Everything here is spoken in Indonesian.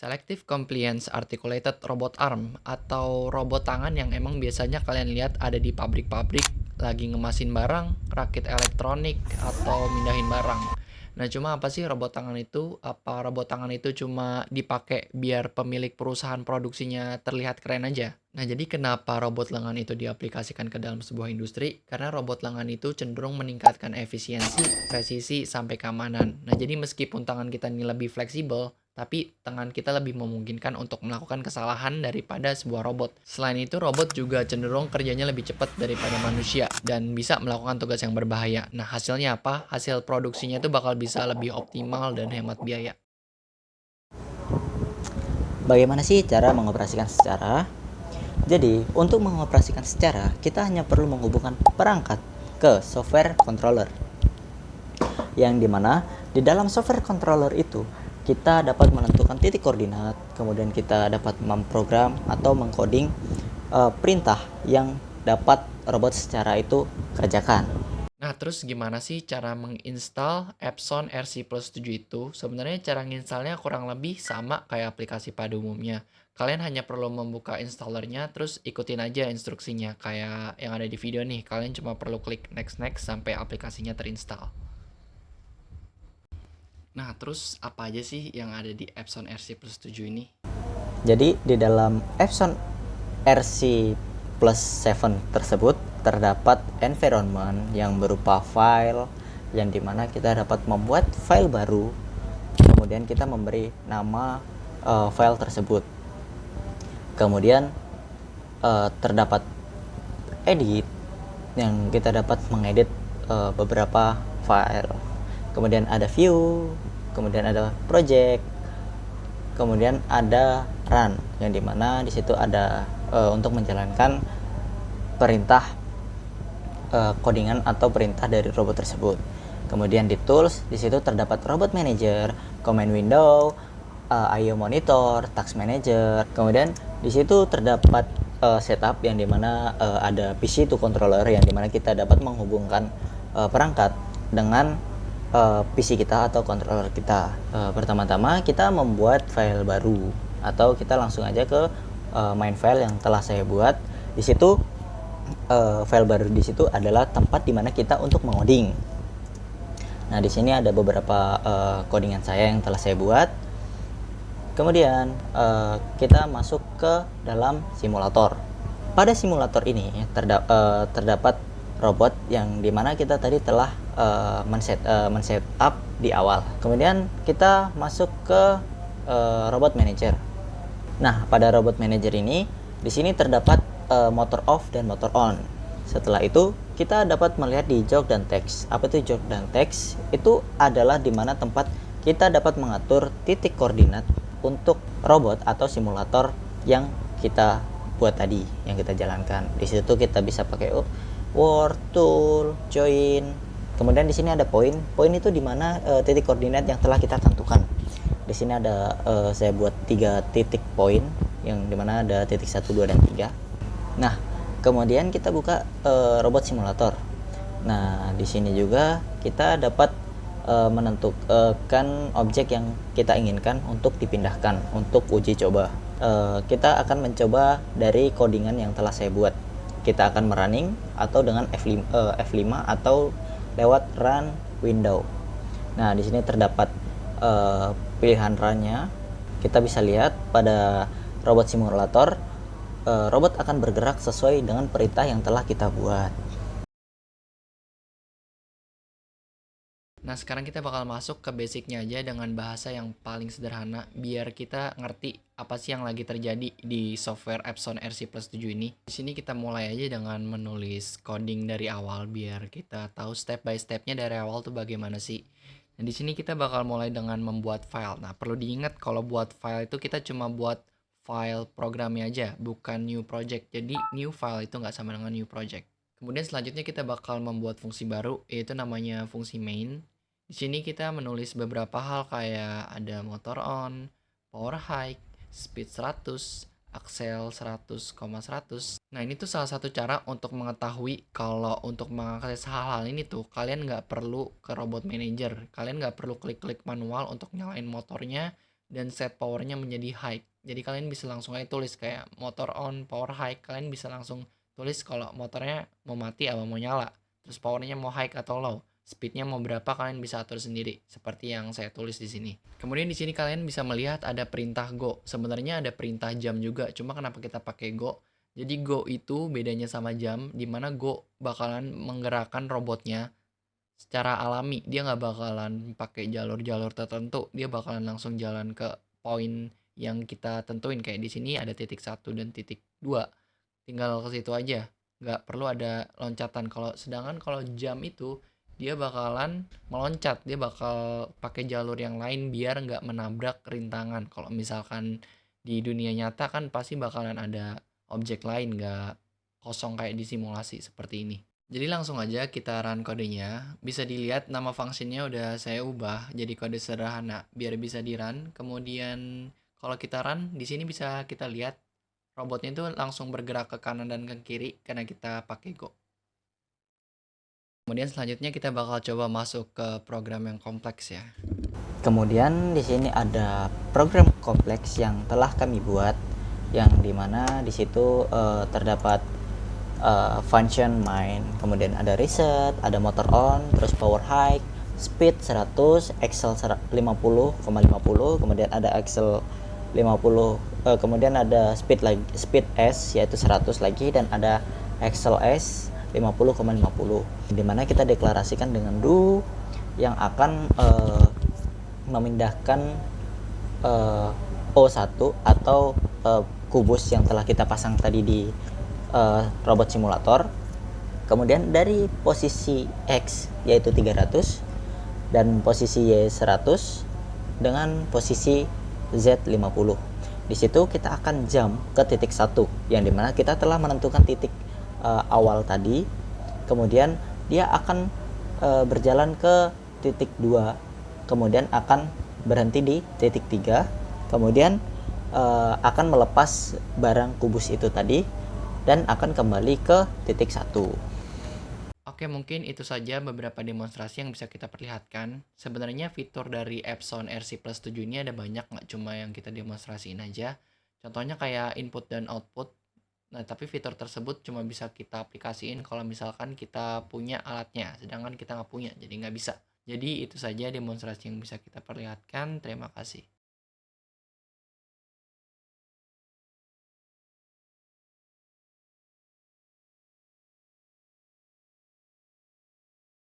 Selective Compliance Articulated Robot Arm atau robot tangan yang emang biasanya kalian lihat ada di pabrik-pabrik lagi ngemasin barang, rakit elektronik, atau mindahin barang. Nah, cuma apa sih robot tangan itu? Apa robot tangan itu cuma dipakai biar pemilik perusahaan produksinya terlihat keren aja? Nah, jadi kenapa robot lengan itu diaplikasikan ke dalam sebuah industri? Karena robot lengan itu cenderung meningkatkan efisiensi, presisi, sampai keamanan. Nah, jadi meskipun tangan kita ini lebih fleksibel, tapi tangan kita lebih memungkinkan untuk melakukan kesalahan daripada sebuah robot. Selain itu, robot juga cenderung kerjanya lebih cepat daripada manusia dan bisa melakukan tugas yang berbahaya. Nah, hasilnya apa? Hasil produksinya itu bakal bisa lebih optimal dan hemat biaya. Bagaimana sih cara mengoperasikan secara? Jadi, untuk mengoperasikan secara, kita hanya perlu menghubungkan perangkat ke software controller. Yang dimana di dalam software controller itu, kita dapat menentukan titik koordinat, kemudian kita dapat memprogram atau mengcoding perintah yang dapat robot secara itu kerjakan. Nah, terus gimana sih cara menginstal Epson RC Plus 7 itu? Sebenarnya cara nginstalnya kurang lebih sama kayak aplikasi pada umumnya. Kalian hanya perlu membuka installernya, terus ikutin aja instruksinya. Kayak yang ada di video nih, kalian cuma perlu klik next-next sampai aplikasinya terinstall. Nah, terus apa aja sih yang ada di Epson RC Plus 7 ini? Jadi di dalam Epson RC Plus 7 tersebut terdapat environment yang berupa file yang dimana kita dapat membuat file baru, kemudian kita memberi nama file tersebut. Kemudian terdapat edit yang kita dapat mengedit beberapa file. Kemudian ada view, kemudian ada project, kemudian ada run yang dimana di situ ada untuk menjalankan perintah codingan atau perintah dari robot tersebut. Kemudian di tools di situ terdapat robot manager, command window, IO monitor, task manager. Kemudian di situ terdapat setup yang dimana ada PC to controller yang dimana kita dapat menghubungkan perangkat dengan PC kita atau controller kita. Pertama-tama kita membuat file baru atau kita langsung aja ke main file yang telah saya buat. Di situ file baru di situ adalah tempat dimana kita untuk mengoding. Nah, di sini ada beberapa codingan saya yang telah saya buat. Kemudian kita masuk ke dalam simulator. Pada simulator ini terdapat robot yang dimana kita tadi telah men-set up di awal. Kemudian kita masuk ke robot manager. Nah, pada robot manager ini di sini terdapat motor off dan motor on. Setelah itu kita dapat melihat di jog dan text. Apa itu jog dan text? Itu adalah di mana tempat kita dapat mengatur titik koordinat untuk robot atau simulator yang kita buat tadi, yang kita jalankan. Di situ kita bisa pakai word, tool, join. Kemudian di sini ada point. Point itu di mana titik koordinat yang telah kita tentukan. Di sini ada saya buat 3 titik point yang dimana ada titik 1, 2, dan 3. Nah, kemudian kita buka robot simulator. Nah, di sini juga kita dapat menentukan objek yang kita inginkan untuk dipindahkan untuk uji coba. Kita akan mencoba dari codingan yang telah saya buat. Kita akan merunning atau dengan F5 atau lewat run window. Nah, di sini terdapat pilihan run-nya. Kita bisa lihat pada robot simulator, robot akan bergerak sesuai dengan perintah yang telah kita buat. Nah, sekarang kita bakal masuk ke basicnya aja dengan bahasa yang paling sederhana biar kita ngerti apa sih yang lagi terjadi di software Epson RC Plus 7 ini. Di sini kita mulai aja dengan menulis coding dari awal biar kita tahu step by stepnya dari awal tuh bagaimana sih. Dan di sini kita bakal mulai dengan membuat file. Nah, perlu diingat kalau buat file itu kita cuma buat file programnya aja, bukan new project. Jadi new file itu nggak sama dengan new project. Kemudian selanjutnya kita bakal membuat fungsi baru, yaitu namanya fungsi main. Di sini kita menulis beberapa hal kayak ada motor on, power high, speed 100, aksel 100,100. Nah, ini tuh salah satu cara untuk mengetahui kalau untuk mengakses hal-hal ini tuh kalian nggak perlu ke robot manager. Kalian nggak perlu klik-klik manual untuk nyalain motornya dan set powernya menjadi high. Jadi kalian bisa langsung aja tulis kayak motor on, power high. Kalian bisa langsung tulis kalau motornya mau mati atau mau nyala. Terus powernya mau high atau low. Speednya mau berapa kalian bisa atur sendiri, seperti yang saya tulis di sini. Kemudian di sini kalian bisa melihat ada perintah go. Sebenarnya ada perintah jam juga, cuma kenapa kita pakai go? Jadi go itu bedanya sama jam, dimana go bakalan menggerakkan robotnya secara alami. Dia nggak bakalan pakai jalur-jalur tertentu, dia bakalan langsung jalan ke poin yang kita tentuin. Kayak di sini ada titik 1 dan titik 2, tinggal ke situ aja, nggak perlu ada loncatan. Sedangkan kalau jam itu dia bakalan meloncat, dia bakal pakai jalur yang lain biar nggak menabrak rintangan. Kalau misalkan di dunia nyata kan pasti bakalan ada objek lain, nggak kosong kayak di simulasi seperti ini. Jadi langsung aja kita run kodenya. Bisa dilihat nama functionnya udah saya ubah jadi kode sederhana biar bisa di run. Kemudian kalau kita run di sini bisa kita lihat robotnya itu langsung bergerak ke kanan dan ke kiri karena kita pakai Go. Kemudian selanjutnya kita bakal coba masuk ke program yang kompleks ya. Kemudian di sini ada program kompleks yang telah kami buat, yang dimana di situ terdapat function main, kemudian ada reset, ada motor on, terus power high, speed 100, axle 50,50, kemudian ada axle 50, kemudian ada speed S yaitu 100 lagi, dan ada axle S 50,50, dimana kita deklarasikan dengan do yang akan memindahkan O1 atau kubus yang telah kita pasang tadi di robot simulator, kemudian dari posisi X yaitu 300 dan posisi Y 100 dengan posisi Z 50. Di situ kita akan jump ke titik 1 yang dimana kita telah menentukan titik awal tadi, kemudian dia akan berjalan ke titik 2, kemudian akan berhenti di titik 3, kemudian akan melepas barang kubus itu tadi dan akan kembali ke titik 1. Oke, mungkin itu saja beberapa demonstrasi yang bisa kita perlihatkan. Sebenarnya fitur dari Epson RC Plus 7 ini ada banyak, nggak cuma yang kita demonstrasiin aja. Contohnya kayak input dan output. Nah, tapi fitur tersebut cuma bisa kita aplikasiin kalau misalkan kita punya alatnya, sedangkan kita nggak punya, jadi nggak bisa. Jadi itu saja demonstrasi yang bisa kita perlihatkan. Terima kasih.